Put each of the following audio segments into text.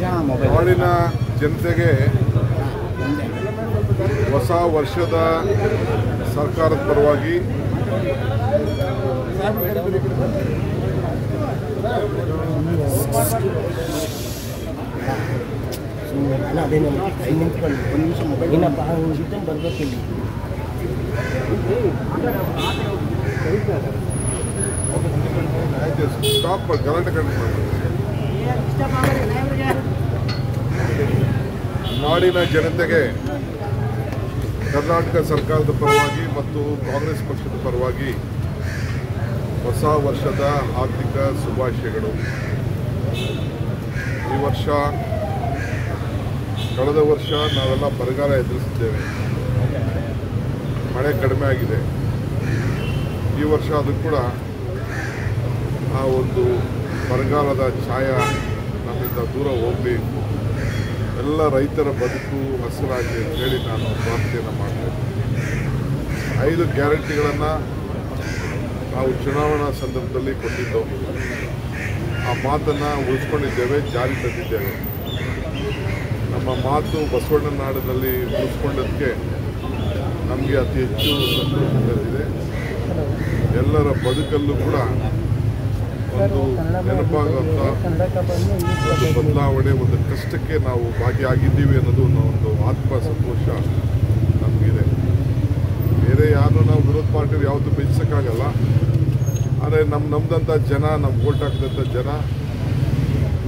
ನಾಡಿನ ಜನತೆಗೆ ಹೊಸ ವರ್ಷದ ಸರ್ಕಾರದ ಪರವಾಗಿ ಸ್ಟಾಪ್ ಗಲಾಟೆ ಕಂಡು ನಾಡಿನ ಜನತೆಗೆ ಕರ್ನಾಟಕ ಸರ್ಕಾರದ ಪರವಾಗಿ ಮತ್ತು ಕಾಂಗ್ರೆಸ್ ಪಕ್ಷದ ಪರವಾಗಿ ಹೊಸ ವರ್ಷದ ಆರ್ಥಿಕ ಶುಭಾಶಯಗಳು. ಈ ವರ್ಷ ಕಳೆದ ವರ್ಷ ನಾವೆಲ್ಲ ಬರಗಾಲ ಎದುರಿಸಿದ್ದೇವೆ, ಮಳೆ ಕಡಿಮೆ ಆಗಿದೆ. ಈ ವರ್ಷ ಅದು ಕೂಡ ಆ ಒಂದು ಬರಗಾಲದ ಛಾಯ ನಮ್ಮಿಂದ ದೂರ ಹೋಗಬೇಕು, ಎಲ್ಲ ರೈತರ ಬದುಕು ಹಸಿರಾಗಲಿ ಅಂತೇಳಿ ನಾನು ಪ್ರಾರ್ಥನೆಯನ್ನು ಮಾಡ್ತೇನೆ. 5 ಗ್ಯಾರಂಟಿಗಳನ್ನು ನಾವು ಚುನಾವಣಾ ಸಂದರ್ಭದಲ್ಲಿ ಕೊಟ್ಟಿದ್ದೆವು, ಆ ಮಾತನ್ನು ಉಳಿಸ್ಕೊಂಡಿದ್ದೇವೆ, ಜಾರಿ ತಂದಿದ್ದೇವೆ. ನಮ್ಮ ಮಾತು ಬಸವಣ್ಣನ ನಾಡಿನಲ್ಲಿ ಉಳಿಸ್ಕೊಂಡದಕ್ಕೆ ನಮಗೆ ಅತಿ ಹೆಚ್ಚು ಸಂತೋಷವಿದೆ. ಎಲ್ಲರ ಬದುಕಲ್ಲೂ ಕೂಡ ಒಂದು ನೆನಪಾಗುವಂಥ ಒಂದು ಬದಲಾವಣೆ, ಒಂದು ಕಷ್ಟಕ್ಕೆ ನಾವು ಭಾಗಿಯಾಗಿದ್ದೀವಿ ಅನ್ನೋದು ಒಂದು ಆತ್ಮ ಸಂತೋಷ ನಮಗಿದೆ. ಬೇರೆ ಯಾರು ನಾವು ವಿರೋಧ ಪಾರ್ಟಿಯವ್ರು ಯಾವುದು ಬೆಳೆಸೋಕ್ಕಾಗಲ್ಲ, ಆದರೆ ನಮ್ಮದಂಥ ಜನ, ನಮ್ಮ ಓಟ್ ಹಾಕಿದಂಥ ಜನ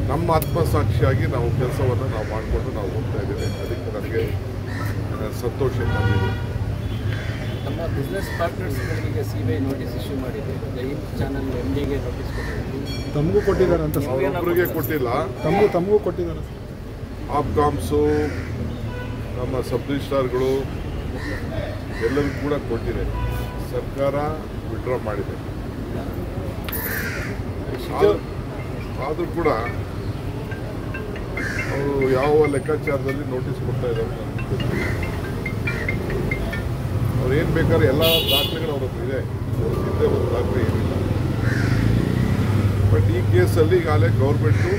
ನಮ್ಮ ಆತ್ಮಸಾಕ್ಷಿಯಾಗಿ ನಾವು ಕೆಲಸವನ್ನು ನಾವು ಮಾಡಿಕೊಂಡು ನಾವು ಹೋಗ್ತಾ ಇದ್ದೇವೆ. ಅದಕ್ಕೆ ನನಗೆ ಸಂತೋಷ ಬಂದಿದೆ. ನಮ್ಮ ಬಿಸ್ನೆಸ್ ಪಾರ್ಟ್ನರ್ಸ್ಗಳಿಗೆ ಸಿಬಿಐ ನೋಟಿಸ್ ಇಶ್ಯೂ ಮಾಡಿದೆ. ಲೈವ್ ಚಾನಲ್ MDಗೆ ನೋಟಿಸ್ ಕೊಟ್ಟಿದ್ದಾರೆ. ತಮಗೂ ಕೊಟ್ಟಿದ್ದಾರೆ ಅಂತ? ಅವರೊಬ್ಬರಿಗೆ ಕೊಟ್ಟಿಲ್ಲ, ತಮಗೂ ಕೊಟ್ಟಿದ್ದಾರೆ. ಆಪ್ಕಾಮ್ಸು, ನಮ್ಮ ಸಬ್ ರಿಜಿಸ್ಟ್ರಾರ್ಗಳು ಎಲ್ಲರಿಗೂ ಕೂಡ ಕೊಟ್ಟಿದೆ. ಸರ್ಕಾರ ವಿಡ್ರಾ ಮಾಡಿದೆ. ಆದರೂ ಕೂಡ ಅವರು ಯಾವ ಲೆಕ್ಕಾಚಾರದಲ್ಲಿ ನೋಟಿಸ್ ಕೊಡ್ತಾ ಇದ್ದಾರೆ ನನಗೆ ಗೊತ್ತಿಲ್ಲ. ಅವ್ರು ಏನು ಬೇಕಾದ್ರೆ ಎಲ್ಲ ದಾಖಲೆಗಳು ಅವ್ರ ಹತ್ರ ಇದೆ, ಅವ್ರ ಒಂದು ದಾಖಲೆ ಏನಿಲ್ಲ. ಬಟ್ ಈ ಕೇಸಲ್ಲಿ ಈಗಾಗಲೇ ಗೌರ್ಮೆಂಟು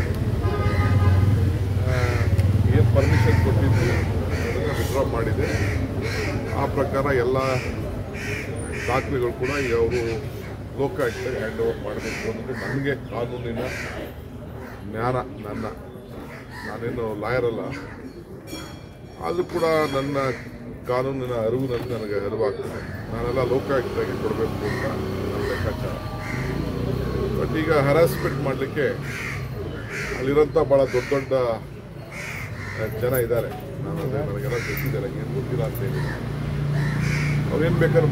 ಏನು ಪರ್ಮಿಷನ್ ಕೊಟ್ಟಿದ್ದು ಅದನ್ನು ವಿಡ್ರಾ ಮಾಡಿದೆ. ಆ ಪ್ರಕಾರ ಎಲ್ಲ ದಾಖಲೆಗಳು ಕೂಡ ಈಗ ಅವರು ಲೋಕಾಯುಕ್ತರಿಗೆ ಹ್ಯಾಂಡ್ ಓವರ್ ಮಾಡಬೇಕು ಅನ್ನೋದು ನನಗೆ ಕಾನೂನಿನ ಜ್ಞಾನ. ನಾನೇನು ಲಾಯರ್ ಅಲ್ಲ, ಆದರೂ ಕೂಡ ನನ್ನ ಕಾನೂನಿನ ಅರಿವು ನನಗೆ ಅರಿವಾಗ್ತದೆ. ನಾನೆಲ್ಲ ಲೋಕಾಯುಕ್ತರಿಗೆ ಕೊಡಬೇಕು ಅಂತ ನನ್ನ ಲೆಕ್ಕಾಚಾರ. ಬಟ್ ಈಗ ಹರಾಸ್ಮೆಂಟ್ ಮಾಡಲಿಕ್ಕೆ ಅಲ್ಲಿರೋಂಥ ಭಾಳ ದೊಡ್ಡ ದೊಡ್ಡ ಜನ ಇದ್ದಾರೆ. ನನಗೆಲ್ಲ ಗೊತ್ತಿದ್ದಾರೆ, ಏನು ಗೊತ್ತಿಲ್ಲ ಅಂತೇಳಿ ಅವ್ರೇನು ಬೇಕಾದ್ರೂ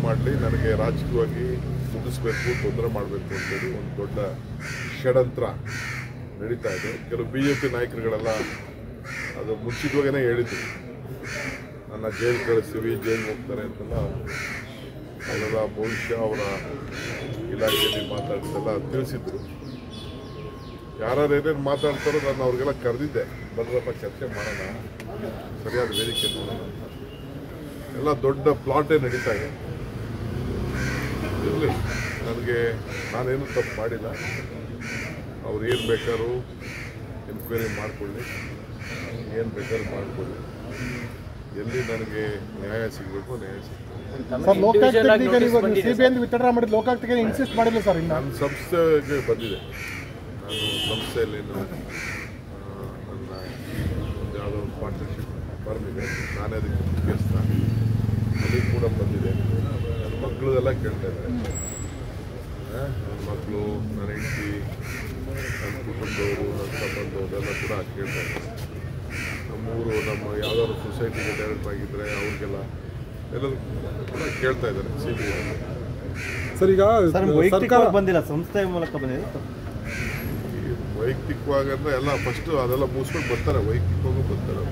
ಮಾಡಲಿ, ನನಗೆ ರಾಜಕೀಯವಾಗಿ ಮುಗಿಸ್ಬೇಕು, ತೊಂದರೆ ಮಾಡಬೇಕು ಅಂತೇಳಿ ಒಂದು ದೊಡ್ಡ ಷಡ್ಯಂತ್ರ ನಡೀತಾ ಇದೆ. ಕೆಲವು BJP ನಾಯಕರುಗಳೆಲ್ಲ ಅದು ಮುಂಚಿತವಾಗೇ ಹೇಳಿದ್ರು, ನನ್ನ ಜೈಲು ಕಳಿಸ್ತೀವಿ, ಜೈಲಿಗೆ ಹೋಗ್ತಾರೆ ಅಂತೆಲ್ಲ. ಅವರೆಲ್ಲ ಬಹುಶಃ ಅವರ ಇಲಾಖೆಯಲ್ಲಿ ಮಾತಾಡ್ತೆಲ್ಲ ತಿಳಿಸಿದ್ರು. ಯಾರು ಏನೇನು ಮಾತಾಡ್ತಾರೋ ನಾನು ಅವ್ರಿಗೆಲ್ಲ ಕರೆದಿದ್ದೆ, ಬಂದ್ರಪ್ಪ ಚರ್ಚೆ ಮಾಡೋಣ, ಸರಿಯಾದ ವೇದಿಕೆ ನೋಡೋಣ ಅಂತ. ಎಲ್ಲ ದೊಡ್ಡ ಪ್ಲಾಟೇ ನಡೀತಾ ಇದೆ. ಇರಲಿ, ನಾನೇನು ತಪ್ಪು ಮಾಡಿಲ್ಲ. ಅವ್ರು ಏನು ಬೇಕಾದ್ರೂ ಎನ್ಕ್ವೈರಿ ಮಾಡಿಕೊಳ್ಳಿ, ಏನು ಬೇಕಾದ್ರೂ ಮಾಡಿಕೊಳ್ಳಿ. ಎಲ್ಲಿ ನನಗೆ ನ್ಯಾಯ ಸಿಗಬೇಕು ನ್ಯಾಯ ಸಿಗ್ತದೆ. ಲೋಕಾಯುಕ್ತಕ್ಕೆ ಇನ್ಸಿಸ್ಟ್ ಮಾಡಿಲ್ಲ ಸರ್. ನನ್ನ ಸಂಸ್ಥೆಗೆ ಬಂದಿದೆ. ನಾನು ಸಂಸ್ಥೆಯಲ್ಲಿ ನನ್ನ ಒಂದು ಯಾವುದೋ ಒಂದು ಪಾರ್ಟ್ನರ್ಶಿಪ್ ಬಂದಿದೆ, ನಾನೇ ಅದಕ್ಕೆ ಮುಖ್ಯಸ್ಥ. ಅಲ್ಲಿ ಕೂಡ ಬಂದಿದೆ. ನನ್ನ ಮಕ್ಕಳದೆಲ್ಲ ಕೇಳ್ತಾ ಇದ್ದಾರೆ. ನನ್ನ ಮಕ್ಕಳು, ನನ್ನ ಹೆಂಡತಿ, ನನ್ನ ಕುಟುಂಬದವರು, ನನ್ನ ಸಂಬಂಧದವರೆಲ್ಲ ಕೂಡ ಕೇಳ್ತಾ ಇದ್ದಾರೆ. ನಮ್ಮೂರು, ನಮ್ಮ ಯಾವ್ದಾದ್ರು ಸೊಸೈಟಿಗೆ ಡೆವಲಪ್ ಆಗಿದ್ದರೆ ಅವ್ರಿಗೆಲ್ಲ ಎಲ್ಲರೂ ಕೂಡ ಕೇಳ್ತಾ ಇದ್ದಾರೆ. CBI ಸರ್ ಈಗ ಸರ್ಕಾರ ಬಂದಿಲ್ಲ, ಸಂಸ್ಥೆ ಮೂಲಕ ಬಂದಿದೆ. ವೈಯಕ್ತಿಕವಾಗಿ ಅಂದರೆ ಎಲ್ಲ ಫಸ್ಟು ಅದೆಲ್ಲ ಮುಗಿಸ್ಕೊಂಡು ಬರ್ತಾರೆ, ವೈಯಕ್ತಿಕವಾಗೂ ಬರ್ತಾರೆ.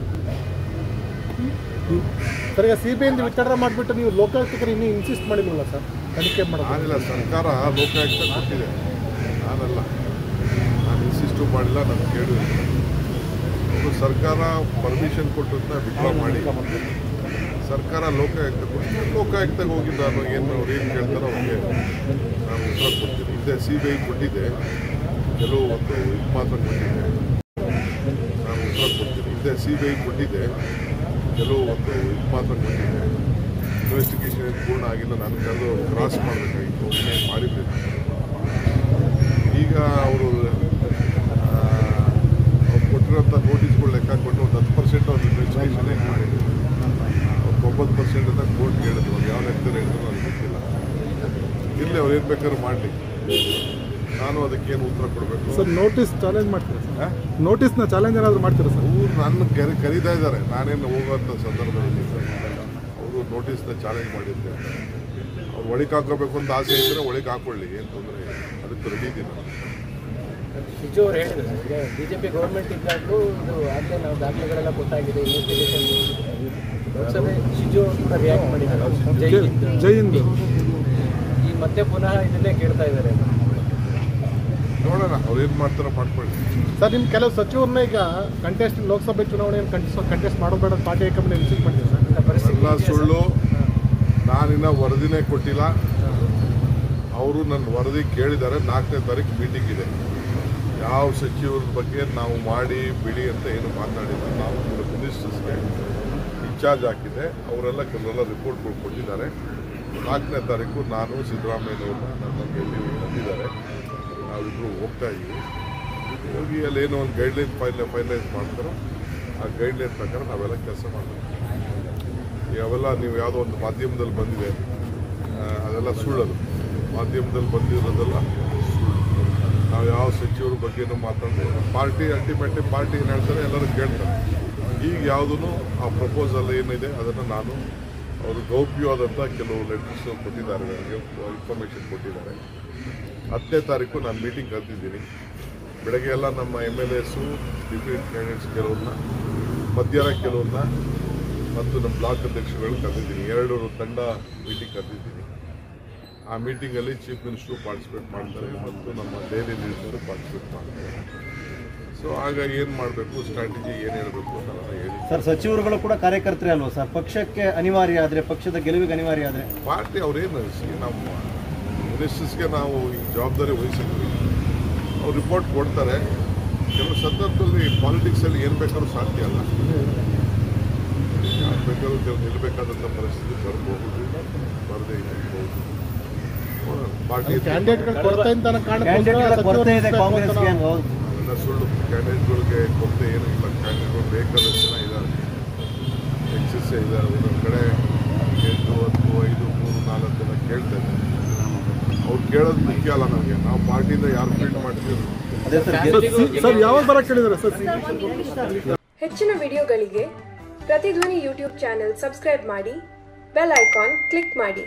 ಸರ್ ಈಗ CBI ವಿಚಾರ ಮಾಡಿಬಿಟ್ಟು ನೀವು ಲೋಕಾಯುಕ್ತರಿಗೆ ಇನ್ನೂ ಇನ್ಸಿಸ್ಟ್ ಮಾಡಿದ್ರಲ್ಲ ಸರ್ ತನಿಖೆ ಮಾಡೋದು? ನಾನಿಲ್ಲ, ಸರ್ಕಾರ ಲೋಕಾಯುಕ್ತ ಕೊಟ್ಟಿದೆ, ನಾನಲ್ಲ. ನಾನು ಇನ್ಸಿಸ್ಟು ಮಾಡಿಲ್ಲ, ನಾನು ಕೇಳಿಲ್ಲ. ಅವರು ಸರ್ಕಾರ ಪರ್ಮಿಷನ್ ಕೊಟ್ಟದನ್ನ ವಿಡ್ರಾ ಮಾಡಿ ಸರ್ಕಾರ ಲೋಕಾಯುಕ್ತ ಕೊಟ್ಟಿದೆ. ಲೋಕಾಯುಕ್ತಗೆ ಹೋಗಿ ನಾನು ಏನು ಅವ್ರು ಏನು ಕೇಳ್ತಾರೋ ಅವ್ರಿಗೆ ನಾನು ಉತ್ತರ ಕೊಡ್ತೀನಿ. ಹಿಂದೆ CBI ಕೊಟ್ಟಿದ್ದೆ, ಕೆಲವು ಒಂದು ಇದು ಮಾತ್ರ ಕೊಟ್ಟಿದೆ, ನಾನು ಉತ್ತರ ಕೊಡ್ತೀನಿ. ಹಿಂದೆ CBI ಕೊಟ್ಟಿದ್ದೆ, ಕೆಲವು ಒಂದು ಇದು ಮಾತ್ರ ಕೊಟ್ಟಿದ್ದೆ. ಇನ್ವೆಸ್ಟಿಗೇಷನ್ ಪೂರ್ಣ ಆಗಿಲ್ಲ, ನಾನು ಕರೆದು ಕ್ರಾಸ್ ಮಾಡಬೇಕಾಗಿತ್ತು, ಮಾಡಿರಲಿಲ್ಲ. ಈಗ ಅವರು ಕೊಟ್ಟಿರೋಂಥ ನೋಟಿಸ್ಗಳು ಲೆಕ್ಕ ಕೊಟ್ಟು ಒಂದು 10% ಅವ್ರು ಇನ್ವೆಸ್ಟಿಗೇಷನ್ನೇ ಮಾಡಿದ್ರು. 9% ಅಂತ ಕೋರ್ಟ್ ಹೇಳಿದ್ರು. ಅವ್ರು ಯಾವ ಲೆಕ್ಕದಲ್ಲಿ ಹೇಳಿದ್ರು ನನಗೆ ಗೊತ್ತಿಲ್ಲ. ಇರಲಿ, ಅವ್ರು ಏನು ಬೇಕಾದ್ರೂ ಮಾಡಲಿ, ನಾನು ಅದಕ್ಕೇನು ಉತ್ತರ ಕೊಡಬೇಕು. ಸರ್ ನೋಟಿಸ್ ಚಾಲೆಂಜ್ ಮಾಡ್ತೀರಾ ಸರ್? ನೋಟಿಸ್ನ ಚಾಲೆಂಜ್ ಏನಾದರೂ ಮಾಡ್ತೀರಾ ಸರ್? ಅವರು ನನ್ನ ಕರೀತಾ ಇದ್ದಾರೆ, ನಾನೇನು ಹೋಗುವಂಥ ಸಂದರ್ಭದಲ್ಲಿ ಅವರು ನೋಟಿಸ್ನ ಚಾಲೆಂಜ್ ಮಾಡಿದ್ದೆ. ಅವ್ರು ಒಳಗೆ ಹಾಕೋಬೇಕು ಅಂತ ಆಸೆ ಇದ್ದರೆ ಒಳಗೆ ಹಾಕೊಳ್ಳಿ, ಏನು ತೊಂದರೆ ಇಲ್ಲ, ಅದಕ್ಕೆ ರೆಡಿ ಇದ್ದೀನಿ ನಾನು. ಸಿಜು ಅವರು ಹೇಳಿದ್ರು ಈಗ BJP ಗೌರ್ಮೆಂಟ್ ಇದ್ದಾಗಲೂ ಇದು ಆಗಲೇ ನಾವು ದಾಖಲೆಗಳೆಲ್ಲ ಕೊಟ್ಟಾಗಿದೆ, ಇನ್ವೆಸ್ಟಿಗೇಷನ್. ಲೋಕಸಭೆ ಸಿಜು ಅವರು ಕೂಡ ರಿಯಾಕ್ಟ್ ಮಾಡಿದ್ದಾರೆ, ಜೈ ಹಿಂದ್. ಈ ಮತ್ತೆ ಪುನಃ ಇದನ್ನೇ ಕೇಳ್ತಾ ಇದ್ದಾರೆ. ನೋಡೋಣ, ಅವ್ರು ಏನು ಮಾಡ್ತಾರೋ ಮಾಡ್ಕೊಳ್ಳಿ. ಸರ್, ನಿಮ್ಮ ಕೆಲವು ಸಚಿವರನ್ನ ಈಗ ಲೋಕಸಭೆ ಚುನಾವಣೆಯನ್ನು ಕಂಟೆಸ್ಟ್ ಮಾಡೋಬೇಡ ಪಾರ್ಟಿ ಹೈಕಮಾಂಡ್ ಇನ್ಸಿಸ್ಟ್ ಮಾಡಿದೆ ಸರ್. ಎಲ್ಲ ಸುಳ್ಳು. ನಾನಿನ್ನ ವರದಿನೇ ಕೊಟ್ಟಿಲ್ಲ. ಅವರು ನನ್ನ ವರದಿ ಕೇಳಿದ್ದಾರೆ. 4ನೇ ತಾರೀಕು ಮೀಟಿಂಗ್ ಇದೆ. ಯಾವ ಸಚಿವರ ಬಗ್ಗೆ ನಾವು ಮಾಡಿ ಬಿಡಿ ಅಂತ ಏನು ಮಾತಾಡಿಲ್ಲ. ನಾವು ಮಿನಿಸ್ಟರ್ಸ್ಗೆ ಇನ್ಚಾರ್ಜ್ ಹಾಕಿದೆ, ಅವರೆಲ್ಲ ಕೆಲವೆಲ್ಲ ರಿಪೋರ್ಟ್ಗಳು ಕೊಟ್ಟಿದ್ದಾರೆ. 4ನೇ ತಾರೀಕು ನಾನು ಸಿದ್ದರಾಮಯ್ಯನವ್ರನ್ನ ನನ್ನ ಭೇಟಿ ಬಂದಿದ್ದಾರೆ. ನಾವಿಬ್ಬರು ಹೋಗ್ತಾ ಇದ್ದೀವಿ. ಹೋಗಿ ಅಲ್ಲಿ ಏನೋ ಒಂದು ಗೈಡ್ಲೈನ್ ಫೈನಲೈಸ್ ಮಾಡ್ತಾರೋ ಆ ಗೈಡ್ಲೈನ್ ಪ್ರಕಾರ ನಾವೆಲ್ಲ ಕೆಲಸ ಮಾಡಬೇಕು. ಅವೆಲ್ಲ ನೀವು ಯಾವುದೋ ಒಂದು ಮಾಧ್ಯಮದಲ್ಲಿ ಬಂದಿದೆ, ಅದೆಲ್ಲ ಸುಳ್ಳದು. ಮಾಧ್ಯಮದಲ್ಲಿ ಬಂದಿರೋದೆಲ್ಲ ಸುಳ್ಳು. ನಾವು ಯಾವ ಸಚಿವರ ಬಗ್ಗೆನೂ ಮಾತಾಡ್ತೀವಿ. ಪಾರ್ಟಿ ಅಲ್ಟಿಮೇಟ್ಲಿ ಪಾರ್ಟಿ ಏನು ಹೇಳ್ತಾರೆ ಎಲ್ಲರೂ ಕೇಳ್ತಾರೆ. ಈಗ ಯಾವುದೂ ಆ ಪ್ರಪೋಸಲ್ ಏನಿದೆ ಅದನ್ನು ನಾನು ಅವರು ಗೌಪ್ಯವಾದಂಥ ಕೆಲವು ಲೆಟರ್ಸ್ ಕೊಟ್ಟಿದ್ದಾರೆ, ನನಗೆ ಇನ್ಫಾರ್ಮೇಷನ್ ಕೊಟ್ಟಿದ್ದಾರೆ. 10ನೇ ತಾರೀಕು ನಾನು ಮೀಟಿಂಗ್ ಕರೆದಿದ್ದೀನಿ. ಬೆಳಗ್ಗೆ ಎಲ್ಲ ನಮ್ಮ MLAಸು ಡಿಫರೆಂಟ್ ಕ್ಯಾಂಡಿಡೇಟ್ಸ್ ಕೆಲವ್ರನ್ನ, ಮಧ್ಯಾಹ್ನ ಕೆಲವ್ರನ್ನ ಮತ್ತು ನಮ್ಮ ಬ್ಲಾಕ್ ಅಧ್ಯಕ್ಷರುಗಳು ಕರೆದಿದ್ದೀನಿ. 2 ತಂಡ ಮೀಟಿಂಗ್ ಕರೆದಿದ್ದೀನಿ. ಆ ಮೀಟಿಂಗಲ್ಲಿ ಚೀಫ್ ಮಿನಿಸ್ಟರು ಪಾರ್ಟಿಸಿಪೇಟ್ ಮಾಡ್ತಾರೆ ಮತ್ತು ನಮ್ಮ ಡೈಲಿ ಲೀಡರ್ಸರು ಪಾರ್ಟಿಸಿಪೇಟ್ ಮಾಡ್ತಾರೆ. ಸೊ ಆಗ ಏನು ಮಾಡಬೇಕು, ಸ್ಟ್ರಾಟಜಿ ಏನು ಹೇಳಬೇಕು ಅಂತ ನಾನು ಹೇಳಿ. ಸರ್, ಸಚಿವರುಗಳು ಕೂಡ ಕಾರ್ಯಕರ್ತರೇ ಅಲ್ವಾ ಸರ್? ಪಕ್ಷಕ್ಕೆ ಅನಿವಾರ್ಯ ಆದರೆ, ಪಕ್ಷದ ಗೆಲುವಿಗೆ ಅನಿವಾರ್ಯ ಆದರೆ ಪಾರ್ಟಿ ಅವ್ರೇನು ನಮ್ಮ ಮಿನಿಸ್ಟರ್ಸ್ಗೆ ನಾವು ಈ ಜವಾಬ್ದಾರಿ ವಹಿಸಿದ್ವಿ. ಅವ್ರು ರಿಪೋರ್ಟ್ ಕೊಡ್ತಾರೆ. ಕೆಲವು ಸಂದರ್ಭದಲ್ಲಿ ಪಾಲಿಟಿಕ್ಸಲ್ಲಿ ಏನು ಬೇಕಾದ್ರೂ ಸಾಧ್ಯ ಅಲ್ಲ. ಯಾರು ಬೇಕಾದ್ರೂ ಕೆಲವು ನಿಲ್ಲಬೇಕಾದಂಥ ಪರಿಸ್ಥಿತಿ ಬರಬಹುದು, ಬರದೇ ಇರಬಹುದು. ಪಾರ್ಟಿ ಕ್ಯಾಂಡಿಡೇಟ್ಗಳು ಕೊಡ್ತಾ ಇದ್ದಾನೆ ಕೊರತೆ ಇದೆ ಕಾಂಗ್ರೆಸ್ಗೆ. ಎಲ್ಲ ಸುಳ್ಳು. ಕ್ಯಾಂಡಿಡೇಟ್ಗಳಿಗೆ ಕೊರತೆ ಏನೂ ಇಲ್ಲ. ಕ್ಯಾಂಡಿಡೇಟ್ಗಳು ಬೇಕಾದಷ್ಟು ಜನ ಇದ್ದಾರೆ, ಎಕ್ಸಸ್ಸೇ ಇದ್ದಾರೆ. ಒಂದೊಂದು ಕಡೆ 8, 10, 5, 3, 4 ಜನ ಕೇಳ್ತಾ ಇದ್ದಾರೆ. ಅವ್ರು ಕೇಳೋದು ಮುಖ್ಯ ಅಲ್ಲ ನಮಗೆ. ನಾವು ಪಾರ್ಟಿಯಿಂದ ಯಾರು ಫೀಲ್ಡ್ ಮಾಡ್ತೀವಿ. ಸರ್, ಯಾವಾಗ ಬರಕ್ಕೆ ಹೇಳಿದ್ದಾರೆ ಸರ್? ಹೆಚ್ಚಿನ ವಿಡಿಯೋಗಳಿಗೆ ಪ್ರತಿಧ್ವನಿ ಯೂಟ್ಯೂಬ್ ಚಾನೆಲ್ ಸಬ್ಸ್ಕ್ರೈಬ್ ಮಾಡಿ, ಬೆಲ್ ಐಕಾನ್ ಕ್ಲಿಕ್ ಮಾಡಿ.